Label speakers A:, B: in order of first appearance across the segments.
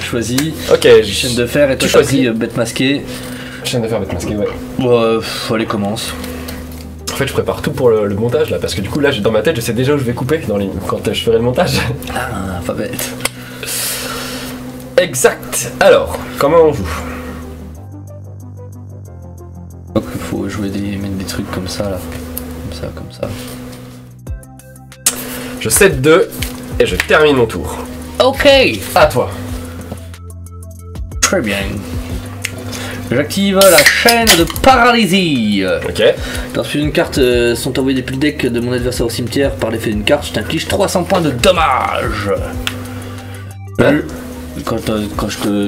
A: choisis.
B: Ok,
A: Chaîne de fer et toi
B: tu
A: t'as
B: choisis.
A: pris bête masquée.
B: Chaîne de fer bête masquée, ouais.
A: Allez, commence.
B: En fait, je prépare tout pour le montage là, parce que du coup, là, dans ma tête, je sais déjà où je vais couper quand je ferai le montage.
A: Ah, pas bête.
B: Exact. Alors, comment on joue?
A: Donc il faut jouer mettre des trucs comme ça là. Comme ça.
B: Je cède 2 et je termine mon tour.
A: Ok.
B: À toi.
A: Très bien. J'active la chaîne de paralysie.
B: Ok.
A: Lorsque une carte sont envoyées depuis le deck de mon adversaire au cimetière par l'effet d'une carte, je t'inflige 300 points de dommage.
B: Ouais.
A: Quand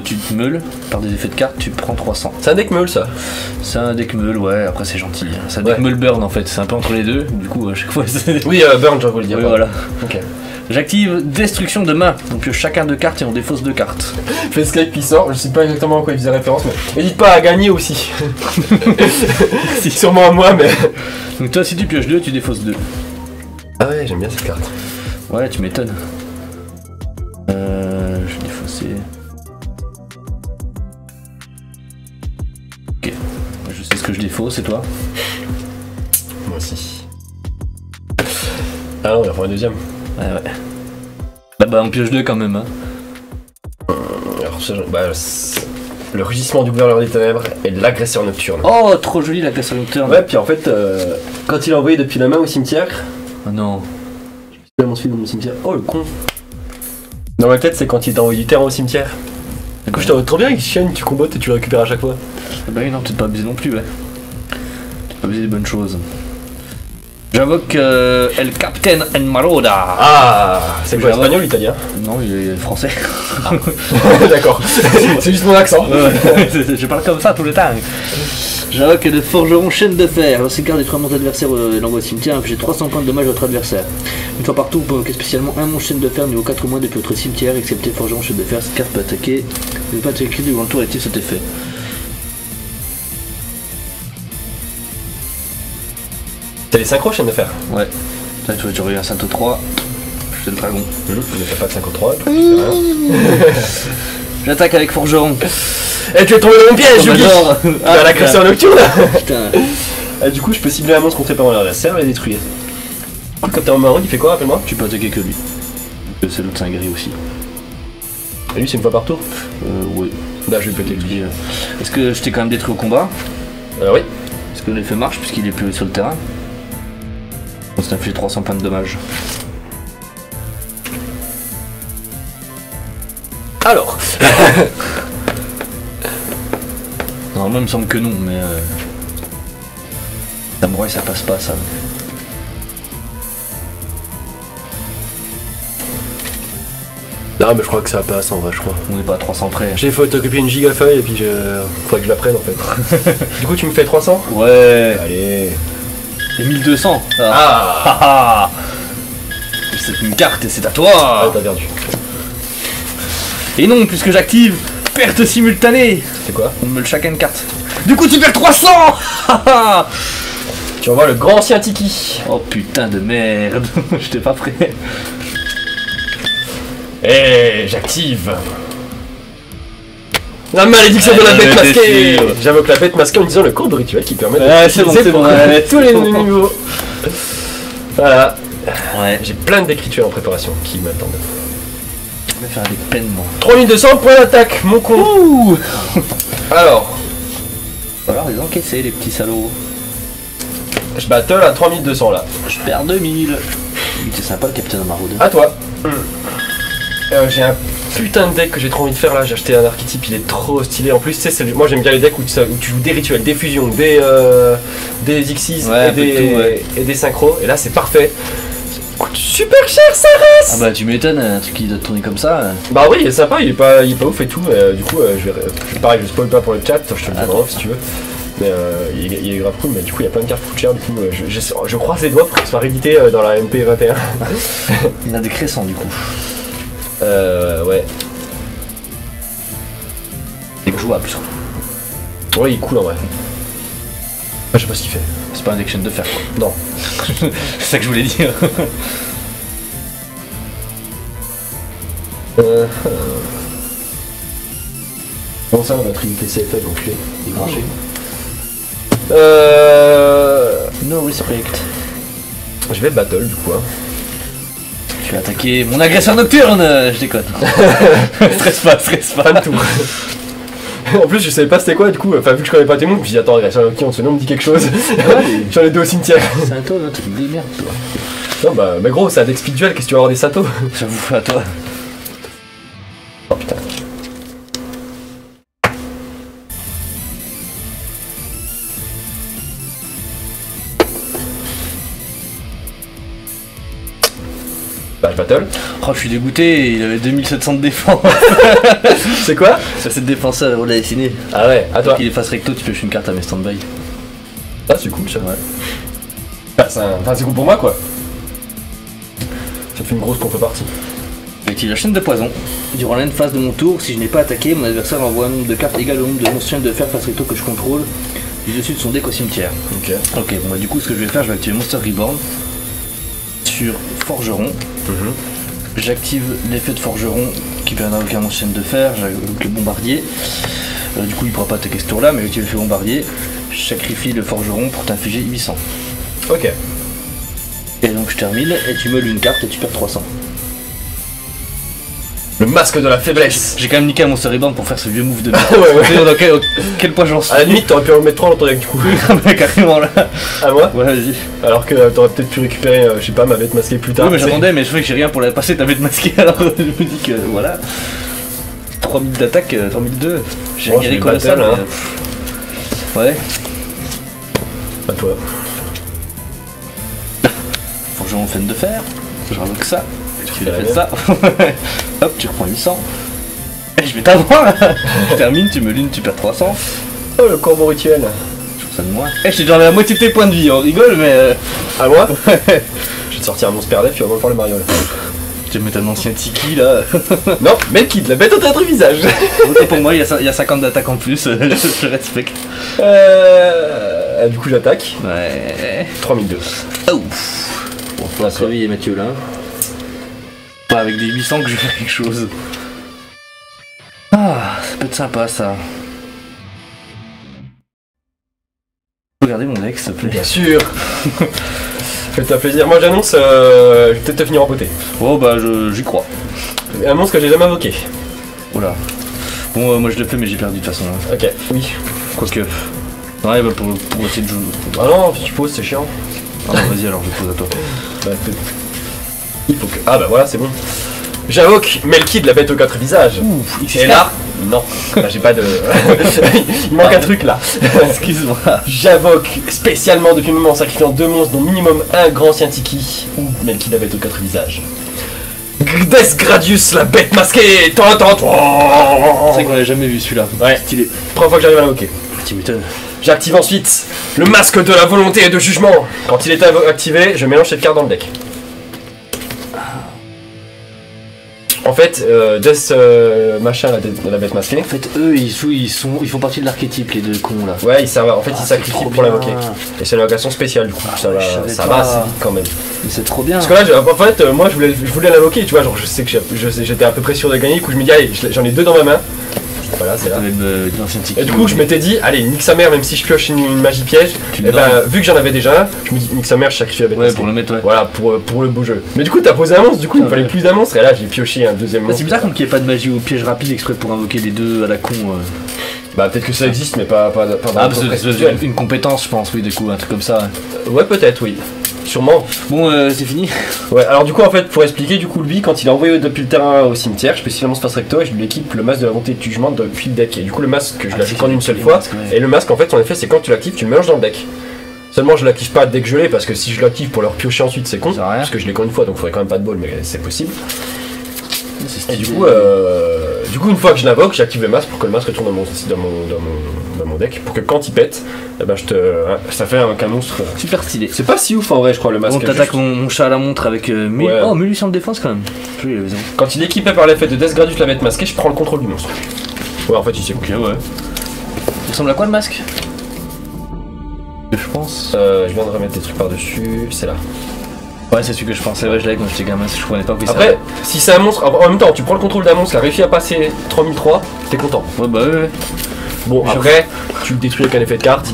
A: tu te meules par des effets de carte, tu prends 300.
B: C'est un deck meule ça.
A: C'est un deck meule, ouais, après c'est gentil. C'est un deck
B: Ouais.
A: meule burn en fait, c'est un peu entre les deux, du coup à chaque fois c'est.
B: Oui, burn, j'ai envie de le dire.
A: Oui,
B: pardon.
A: voilà.
B: Ok.
A: J'active destruction de main, on pioche chacun 2 cartes et on défausse 2 cartes.
B: Fais Skype qui sort, je sais pas exactement à quoi il faisait référence, mais n'hésite pas à gagner aussi. Si, sûrement à moi, mais.
A: Donc toi si tu pioches 2, tu défausses 2.
B: Ah ouais, j'aime bien cette carte.
A: Ouais, tu m'étonnes. Je vais défausser. Ok. Je sais ce que je défausse, et toi?
B: Moi aussi. Ah non, il en faut un deuxième.
A: Ouais. Bah on pioche 2 quand même, hein.
B: Alors, le rugissement du gouverneur des ténèbres et l'agresseur nocturne.
A: Oh, trop joli la classe nocturne.
B: Ouais, puis en fait, quand il a envoyé depuis la main au cimetière,
A: Oh non.
B: je m'en suis dans mon cimetière. Oh le con. Dans ma tête, c'est quand il t'a envoyé du terrain au cimetière. Du coup, je t'en trop bien, il chaîne, tu combattes et tu le récupères à chaque fois.
A: Bah oui, non, peut-être pas abuser non plus, ouais. Peut-être pas abuser des bonnes choses. J'invoque El Captain Enmaroda.
B: Ah, c'est quoi,
A: J'invoque-
B: espagnol ou italien?
A: Non, il est français.
B: D'accord, c'est juste mon accent.
A: Je parle comme ça tout le temps. J'invoque le forgeron chaîne de fer. Lorsqu'il carte détruit mon adversaire l'envoie au cimetière, j'ai 300 points de dommage à votre adversaire. Une fois par tour, vous pouvez invoquer spécialement un monstre chaîne de fer niveau 4 ou moins depuis votre cimetière, excepté forgeron chaîne de fer. Cette carte peut attaquer. Ne peut pas être écrit durant le tour actif cet effet.
B: T'as les synchros chaîne de fer.
A: Ouais. Là, tu reviens à Sainte 3. Je fais le dragon.
B: Il n'y a pas de 53, donc je fais rien.
A: J'attaque avec forgeron.
B: Eh, tu es tombé dans mon piège, Yugi!
A: J'adore.
B: Vers l'agresseur nocturne.
A: Putain.
B: Ah, du coup, je peux cibler un monstre contre par mon adversaire et le détruire. Le capteur marron, il fait quoi, rappelle-moi?
A: Tu peux attaquer que lui. C'est l'autre, c'est un gris aussi.
B: Et lui, c'est une fois par tour?
A: Ouais.
B: Là, je vais péter lui.
A: Puis, est-ce que je t'ai quand même détruit au combat?
B: Oui.
A: Est-ce que l'effet marche puisqu'il est plus sur le terrain? On s'est infligé 300 points de dommage.
B: Alors.
A: Normalement, il me semble que non, mais. Samouraï, ça passe pas, ça.
B: Non, mais je crois que ça passe en vrai, je crois.
A: On n'est pas à 300 près.
B: J'ai photocopie une gigafeuille et puis faudrait que je la prenne en fait. Du coup, tu me fais 300?
A: Ouais.
B: Allez.
A: Et 1200.
B: Ah.
A: C'est une carte et c'est à
B: Ah,
A: toi.
B: t'as perdu.
A: Et non, puisque j'active perte simultanée.
B: C'est quoi?
A: On me le chacun une carte. Du coup, tu perds 300.
B: Tu envoies le grand ancien Tiki.
A: Oh putain de merde. J'étais pas prêt.
B: Et j'active la malédiction de la bête
A: t'es
B: masquée.
A: sûr.
B: J'invoque la bête masquée en utilisant le cours de rituel qui permet de
A: C'est bon,
B: utiliser
A: c'est
B: pour
A: bon, allez.
B: tous les niveaux. Voilà.
A: Ouais.
B: J'ai plein de decks rituels en préparation qui m'attendent.
A: Je vais faire des peines, moi.
B: 3200 points d'attaque, mon con.
A: Ouh.
B: Alors,
A: Alors, ils ont encaissé, les petits salauds.
B: je battle à 3200 là.
A: Je perds 2000. C'est sympa, le Captain Maraude.
B: À toi. J'ai un putain de deck que j'ai trop envie de faire là. J'ai acheté un archétype, il est trop stylé. En plus, tu sais, moi j'aime bien les decks où tu joues des rituels, des fusions, des Xyz
A: Ouais,
B: et,
A: un peu de tout, ouais.
B: et des synchros. Et là, c'est parfait. Ça coûte super cher, ça reste.
A: Ah bah, tu m'étonnes, un truc qui doit tourner comme ça.
B: Bah oui, il est sympa, il est pas ouf et tout. Du coup, pareil, je spoil pas pour le chat, je te le dirai en off si tu veux. Mais il est grave cool, mais du coup, il y a plein de cartes qui coûtent cher. Du coup, je croise les doigts pour qu'il soit réédité dans la MP21.
A: Il a des crécents, du coup.
B: Ouais.
A: C'est jouable, surtout.
B: Ouais, il est cool en vrai. Je sais pas ce qu'il fait.
A: C'est pas un deck chaîne de fer, quoi.
B: Non.
A: C'est ça que je voulais dire.
B: Comment ça, notre unité CFL, donc il est branché.
A: No respect.
B: Je vais battle du coup. Hein.
A: Je vais attaquer mon agresseur nocturne. Je déconne. stress pas.
B: Pas du tout. En plus, je savais pas c'était quoi du coup. Enfin, vu que je connais pas tes mots, puis attends, agresseur nocturne, ce nom me dit quelque chose. J'en ai deux au cimetière.
A: C'est un toi, là, tu me démerdes, toi.
B: Non, bah, mais gros, c'est un deck speed duel, qu'est-ce que tu vas avoir des satos?
A: J'avoue, à toi.
B: Oh putain. Bah, je battle.
A: Oh, je suis dégoûté, il avait 2700 de défense.
B: C'est quoi?
A: Sur cette défenseur, on l'a dessiné.
B: Ah ouais, à toi.
A: Qu'il efface recto, tu pioches une carte à mes stand-by.
B: Ah, c'est cool ça.
A: Ouais.
B: Bah, c'est cool pour moi quoi. Ça fait une grosse contrepartie.
A: J'active la chaîne de poison. Durant l'end phase de mon tour, si je n'ai pas attaqué, mon adversaire envoie un nombre de cartes égal au nombre de monstres de fer face recto que je contrôle du dessus de son deck au cimetière.
B: Ok.
A: Ok, bon bah du coup ce que je vais faire, je vais activer Monster Reborn sur Forgeron. J'active l'effet de Forgeron qui permet d'invoquer un monstre de fer, j'invoque le bombardier. Du coup il pourra pas attaquer ce tour là, mais j'active l'effet bombardier. Je sacrifie le Forgeron pour t'infliger 800.
B: Ok.
A: Et donc je termine et tu meules une carte et tu perds 300.
B: Le masque de la faiblesse.
A: J'ai quand même niqué un Monster Reborn pour faire ce vieux move de merde.
B: Ouais.
A: Dans quel point j'en suis?
B: À la limite, t'aurais pu en mettre 3 dans ton deck du coup.
A: Mais carrément là.
B: À moi?
A: Ouais, vas-y.
B: Alors que t'aurais peut-être pu récupérer, je sais pas, ma bête masquée plus tard.
A: Oui, mais j'attendais, mais je sais que j'ai rien pour la passer, t'avais de masquer, alors je me dis que voilà. 3000 d'attaque, 3002. J'ai
B: Bon,
A: un guéri
B: je vais
A: colossal.
B: battle,
A: Ouais.
B: À toi.
A: Faut que je m'en fasse de fer. Je rajoute ça. Tu
B: fais la
A: fais ça. Hop, tu reprends 800. Et je vais t'avoir. Je termine, tu me lunes, tu perds 300.
B: Oh, le corbeau rituel.
A: Je trouve ça de moins. Eh, je t'ai déjà la moitié de tes points de vie, on rigole, mais.
B: À moi? Je vais te sortir un monstre perdef, tu vas voir le Mario là.
A: Je te mets un ancien tiki là.
B: Non, Melkid, la bête au théâtre visage.
A: Votez pour moi, il y a 50 d'attaque en plus, je respecte.
B: Du coup, j'attaque.
A: Ouais.
B: 3002.
A: Oh. Bon, faut se réveiller Mathieu là. Pas avec des 800 que je fais quelque chose. Ah, ça peut être sympa ça. Regardez mon deck s'il te plaît.
B: Bien sûr. Fais-toi plaisir. Moi, j'annonce, je vais peut-être te finir en beauté.
A: Oh bah j'y crois.
B: Un monstre que j'ai jamais invoqué.
A: Oula. Bon, moi je le fais mais j'ai perdu de toute façon. Hein.
B: Ok, oui.
A: Quoique. Ouais, bah pour essayer de jouer.
B: Ah non, tu poses, c'est chiant.
A: Ah, bah, vas-y alors, je pose à toi.
B: Bah, il faut que. Ah bah voilà, c'est bon. J'invoque Melkid, la bête aux 4 visages.
A: Ouf,
B: Et là, non, là j'ai pas de. Il manque un truc là.
A: Excuse-moi.
B: J'invoque spécialement depuis le moment en sacrifiant 2 monstres, dont minimum un grand ancien Tiki ou Melkid, la bête aux 4 visages. Death Gradius, la bête masquée.
A: C'est vrai qu'on l'a jamais vu celui-là.
B: Ouais,
A: Stylé.
B: Première fois que j'arrive à l'invoquer.
A: Tu m'étonnes.
B: J'active ensuite le masque de la volonté et de jugement. Quand il est activé, je mélange cette carte dans le deck. En fait, Death machin, la bête masquée.
A: En fait, eux, ils font partie de l'archétype, les deux cons là.
B: Ouais, ils sacrifient
A: trop
B: pour
A: bien.
B: l'invoquer. Et c'est une invocation spéciale, du coup, ça va assez vite quand même.
A: Mais c'est trop bien.
B: Parce que là, en fait, moi je voulais l'invoquer, tu vois, genre je sais que j'étais à peu près sûr de gagner, du coup je me dis, allez, j'en ai 2 dans ma main. Voilà, c'est là. Et du coup, je m'étais dit, allez, nique sa mère, même si je pioche une magie piège, et ben, vu que j'en avais déjà un, je me dis, nique sa mère, je sacrifie la bête.
A: Ouais, pour le mettre, ouais.
B: Voilà, pour le beau jeu. Mais du coup, t'as posé un monstre, du coup, il me fallait plus d'un monstre, et là, j'ai pioché un deuxième monstre.
A: C'est bizarre comme qu'il n'y ait pas de magie ou piège rapide exprès pour invoquer les deux à la con.
B: Bah, peut-être que ça existe, mais pas dans
A: parce que c'est une compétence, je pense, oui, du coup, un truc comme ça.
B: Ouais, peut-être, oui. Sûrement.
A: Bon, c'est fini.
B: Ouais, alors du coup, en fait, pour expliquer, du coup, lui, quand il a envoyé depuis le terrain au cimetière, je spécialement face recto et je lui équipe le masque de la volonté de jugement depuis le deck. Et du coup, le masque, je l'achète en une seule fois. Et le masque, en fait, son effet, c'est quand tu l'actives, tu le mélanges dans le deck. Seulement, je l'active pas dès que je l'ai, parce que si je l'active pour le repiocher ensuite, c'est con. Parce que je l'ai qu'une fois, donc il faudrait quand même pas de ball, mais c'est possible. Et du coup, une fois que je l'invoque, j'active le masque pour que le masque retourne dans mon deck, pour que quand il pète, eh ben ça fait un monstre.
A: Super stylé.
B: C'est pas si ouf en vrai, je crois, le masque.
A: On t'attaque mon chat à la montre avec 1800 de défense quand même. Oui, il a raison.
B: Quand il est équipé par l'effet de Death Gradius, la bête masquée, je prends le contrôle du monstre. Ouais, en fait, il sait quoi.
A: Ok, ouais. Il ressemble à quoi le masque? Je pense.
B: Je viens de remettre des trucs par-dessus, c'est là.
A: Ouais, c'est celui que je pensais, ouais, je l'avais quand j'étais gamin, je comprenais pas où il
B: Après, si c'est un monstre, en même temps, tu prends le contrôle d'un monstre qui a réussi à passer 3003, t'es content.
A: Ouais, bah ouais.
B: Bon, après, tu le détruis avec un effet de carte.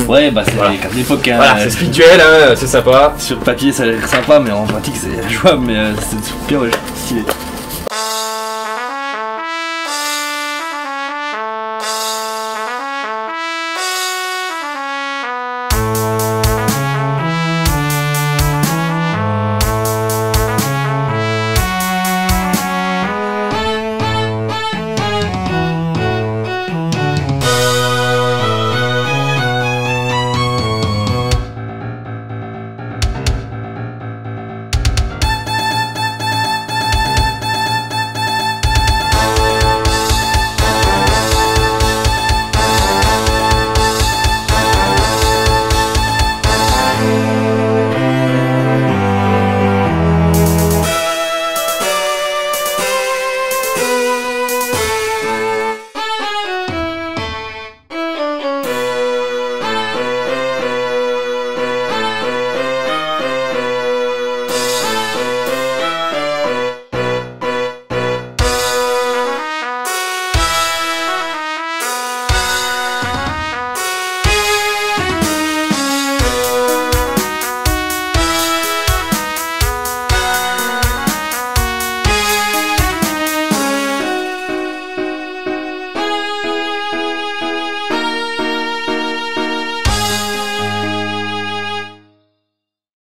A: Ouais, bah c'est
B: Voilà.
A: les cartes d'époque. Hein,
B: Voilà, c'est speed duel, hein, c'est sympa.
A: sur papier, ça a l'air sympa, mais en pratique, c'est jouable, mais c'est pire, ouais, stylé.